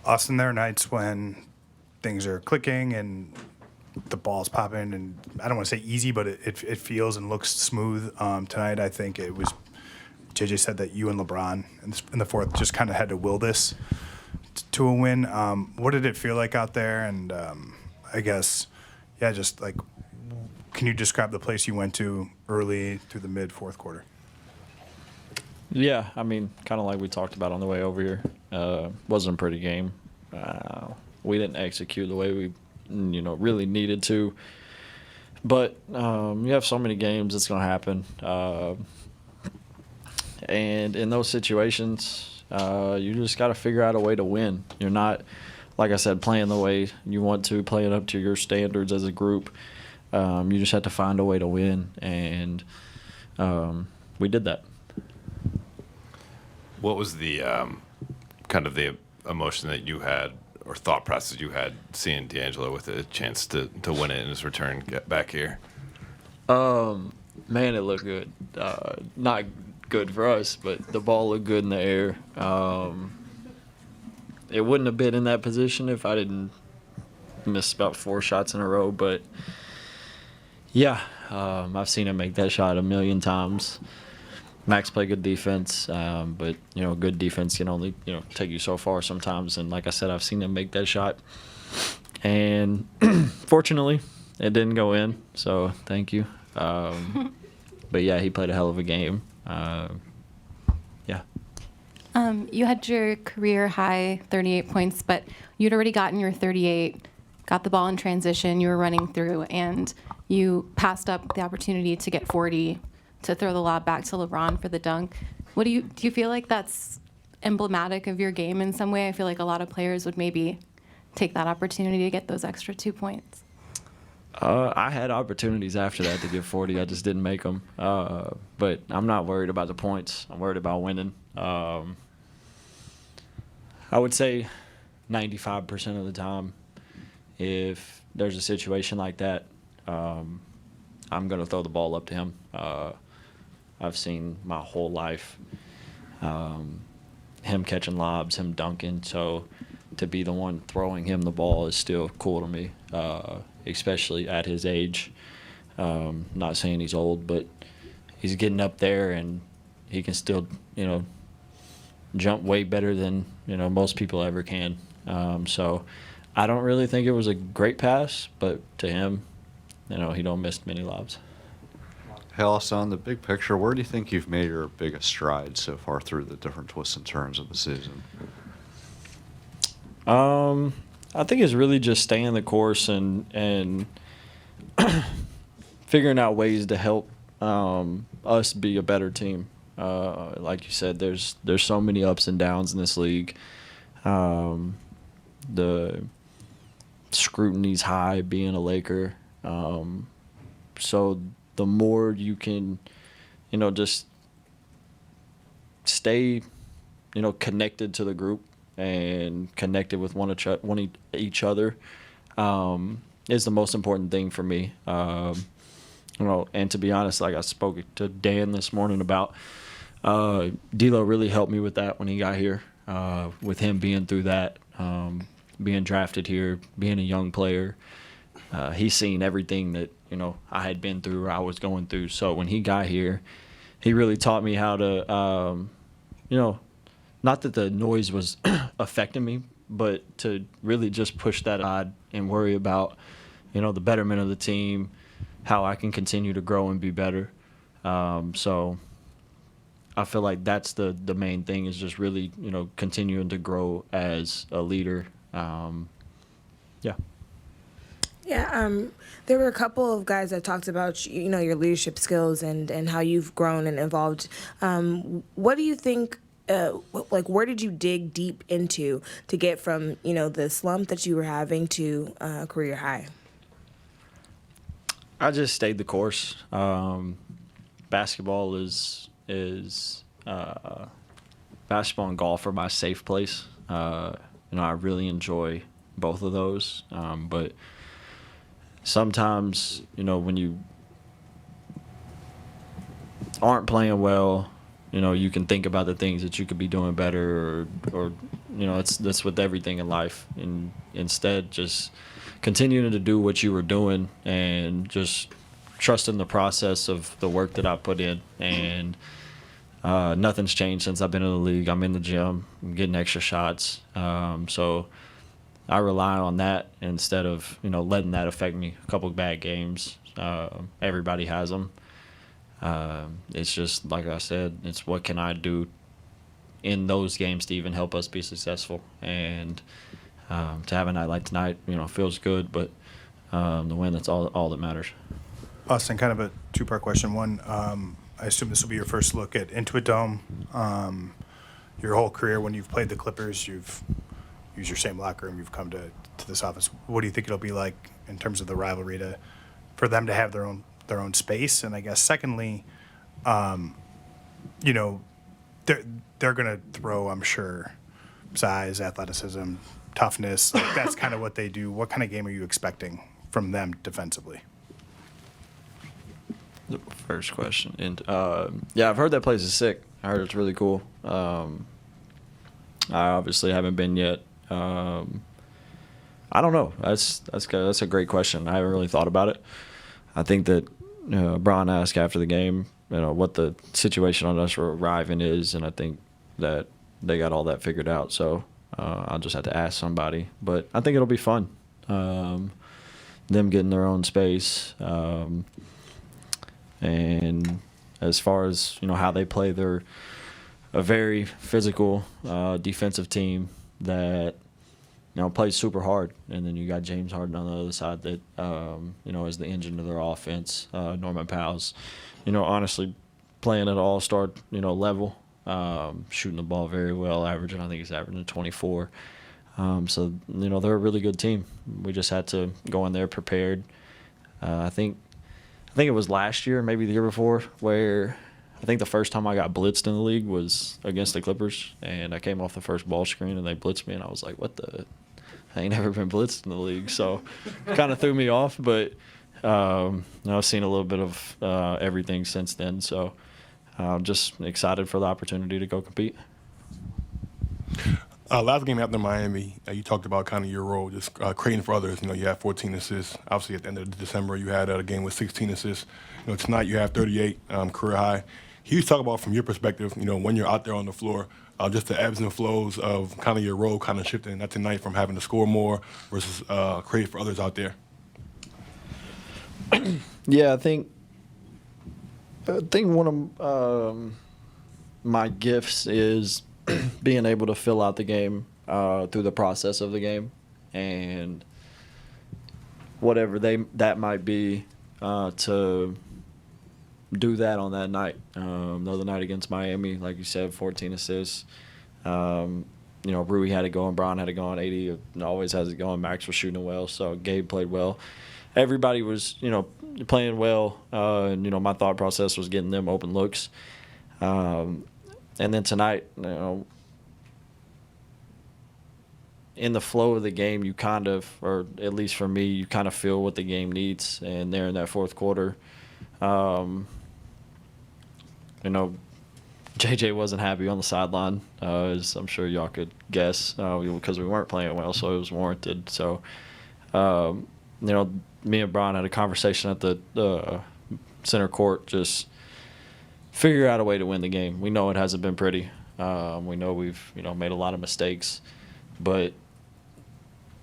Austin, there are nights when things are clicking and the ball's popping, and I don't want to say easy, but it feels and looks smooth. Tonight, I think it was, JJ said that you and LeBron in the fourth just kind of had to will this to a win. What did it feel like out there? And I guess, yeah, just like, can you describe the place you went to early through the mid fourth quarter? Yeah, I mean, kind of like we talked about on the way over here. Wasn't a pretty game. We didn't execute the way we, really needed to. But you have so many games, it's going to happen. And in those situations, you just got to figure out a way to win. You're not, like I said, playing the way you want to, playing up to your standards as a group. You just have to find a way to win, and we did that. What was the kind of the emotion that you had or thought process you had seeing D'Angelo with a chance to win it in his return get back here? Man, it looked good. Not good for us, but the ball looked good in the air. It wouldn't have been in that position if I didn't miss about 4 shots in a row. But, yeah, I've seen him make that shot a million times. Max played good defense, but, good defense can only, take you so far sometimes. And like I said, I've seen him make that shot. And fortunately, it didn't go in, so thank you. But, yeah, he played a hell of a game. Yeah. You had your career high 38 points, but you'd already gotten your 38, got the ball in transition, you were running through, and you passed up the opportunity to get 40 to throw the lob back to LeBron for the dunk. Do you feel like that's emblematic of your game in some way? I feel like a lot of players would maybe take that opportunity to get those extra 2 points. I had opportunities after that to get 40. I just didn't make them. But I'm not worried about the points. I'm worried about winning. I would say 95% of the time, if there's a situation like that, I'm going to throw the ball up to him. I've seen my whole life him catching lobs, him dunking. So to be the one throwing him the ball is still cool to me, especially at his age. Not saying he's old, but he's getting up there and he can still, jump way better than, most people ever can. So I don't really think it was a great pass, but to him, he don't miss many lobs. Hey, Austin, on the big picture, where do you think you've made your biggest strides so far through the different twists and turns of the season? I think it's really just staying the course and figuring out ways to help us be a better team. Like you said, there's so many ups and downs in this league. The scrutiny's high being a Laker. So the more you can, just stay, connected to the group and connected with each other is the most important thing for me. And to be honest, like I spoke to Dan this morning about, D'Lo really helped me with that when he got here, with him being through that, being drafted here, being a young player. He's seen everything that, I had been through or I was going through. So when he got here, he really taught me how to, not that the noise was affecting me, but to really just push that aside and worry about, the betterment of the team, how I can continue to grow and be better. So I feel like that's the main thing is just really, continuing to grow as a leader. Yeah. Yeah, there were a couple of guys that talked about, your leadership skills and how you've grown and evolved. What do you think, where did you dig deep into to get from, the slump that you were having to career high? I just stayed the course. Basketball basketball and golf are my safe place. I really enjoy both of those. But sometimes, when you aren't playing well, you can think about the things that you could be doing better, or that's with everything in life. And instead, just continuing to do what you were doing and just trusting the process of the work that I put in. And nothing's changed since I've been in the league. I'm in the gym, I'm getting extra shots. So I rely on that instead of letting that affect me. A couple of bad games, everybody has them. It's just like I said, it's what can I do in those games to even help us be successful. And to have a night like tonight, feels good. But the win, that's all that matters. Austin, kind of a two-part question. One, I assume this will be your first look at Intuit Dome. Your whole career, when you've played the Clippers, you've used your same locker room. You've come to this office. What do you think it'll be like in terms of the rivalry for them to have their own space? And I guess secondly, they're going to throw, I'm sure, size, athleticism, toughness. Like, that's kind of what they do. What kind of game are you expecting from them defensively? The first question. And yeah, I've heard that place is sick. I heard it's really cool. I obviously haven't been yet. I don't know. That's a great question. I haven't really thought about it. I think that Brian asked after the game, what the situation on us for arriving is, and I think that they got all that figured out. So I'll just have to ask somebody. But I think it'll be fun. Them getting their own space. And as far as how they play, they're a very physical defensive team that plays super hard. And then you got James Harden on the other side that is the engine of their offense. Norman Powell's honestly playing at all-star level, shooting the ball very well, I think he's averaging 24. So they're a really good team. We just had to go in there prepared. I think it was last year, maybe the year before, where I think the first time I got blitzed in the league was against the Clippers, and I came off the first ball screen and they blitzed me, and I was like, what the? I ain't never been blitzed in the league, so kind of threw me off. But I've seen a little bit of everything since then, so I'm just excited for the opportunity to go compete. Last game after Miami, you talked about kind of your role, just creating for others. You had 14 assists. Obviously, at the end of December, you had a game with 16 assists. Tonight you have 38, career high. Can you talk about, from your perspective, when you're out there on the floor, just the ebbs and flows of kind of your role kind of shifting that tonight from having to score more versus create for others out there? Yeah, I think one of my gifts is being able to fill out the game through the process of the game, and whatever that might be, to do that on that night. The other night against Miami, like you said, 14 assists. Rui had it going, Brian had it going, 80 always has it going, Max was shooting well, so Gabe played well. Everybody was, playing well, and my thought process was getting them open looks. And then tonight, in the flow of the game, you kind of, or at least for me, you kind of feel what the game needs. And there in that fourth quarter, JJ wasn't happy on the sideline, as I'm sure y'all could guess, because we weren't playing well, so it was warranted. So, me and Brian had a conversation at the center court, just figure out a way to win the game. We know it hasn't been pretty. We know we've made a lot of mistakes, but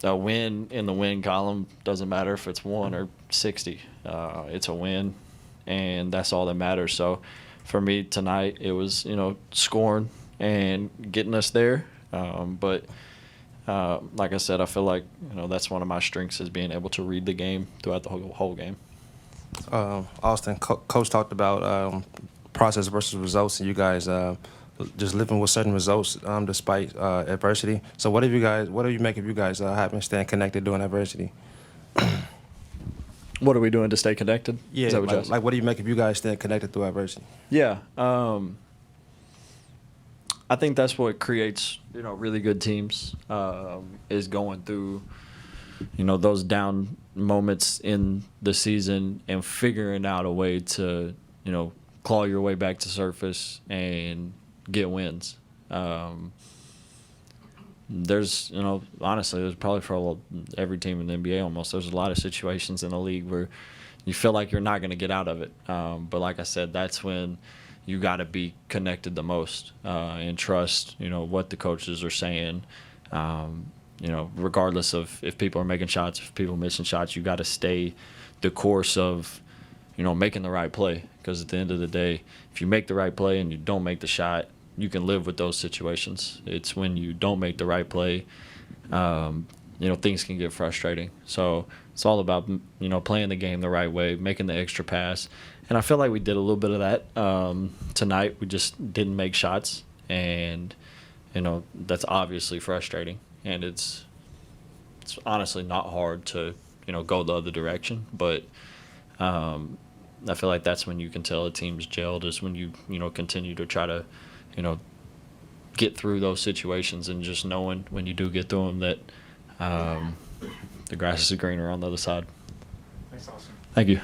a win in the win column doesn't matter if it's 1 or 60. It's a win, and that's all that matters. So for me tonight, it was scoring and getting us there. But like I said, I feel like that's one of my strengths, is being able to read the game throughout the whole game. Austin, Coach talked about process versus results, and you guys just living with certain results despite adversity. So what do you make of you guys having staying connected during adversity? What are we doing to stay connected? Yeah, Is that what you're asking? what do you make of you guys staying connected through adversity? Yeah, I think that's what creates really good teams, is going through those down moments in the season and figuring out a way to claw your way back to surface and get wins. There's, honestly, there's probably for every team in the NBA almost, there's a lot of situations in the league where you feel like you're not going to get out of it. But like I said, that's when you got to be connected the most and trust, what the coaches are saying. Regardless of if people are making shots, if people are missing shots, you got to stay the course of, making the right play. Because at the end of the day, if you make the right play and you don't make the shot, you can live with those situations. It's when you don't make the right play, things can get frustrating. So it's all about, playing the game the right way, making the extra pass. And I feel like we did a little bit of that tonight. We just didn't make shots. And, that's obviously frustrating. And it's honestly not hard to, go the other direction. But I feel like that's when you can tell a team's gelled, is when you, continue to try to, get through those situations, and just knowing when you do get through them that the grass is greener on the other side. Thanks, Austin. Thank you.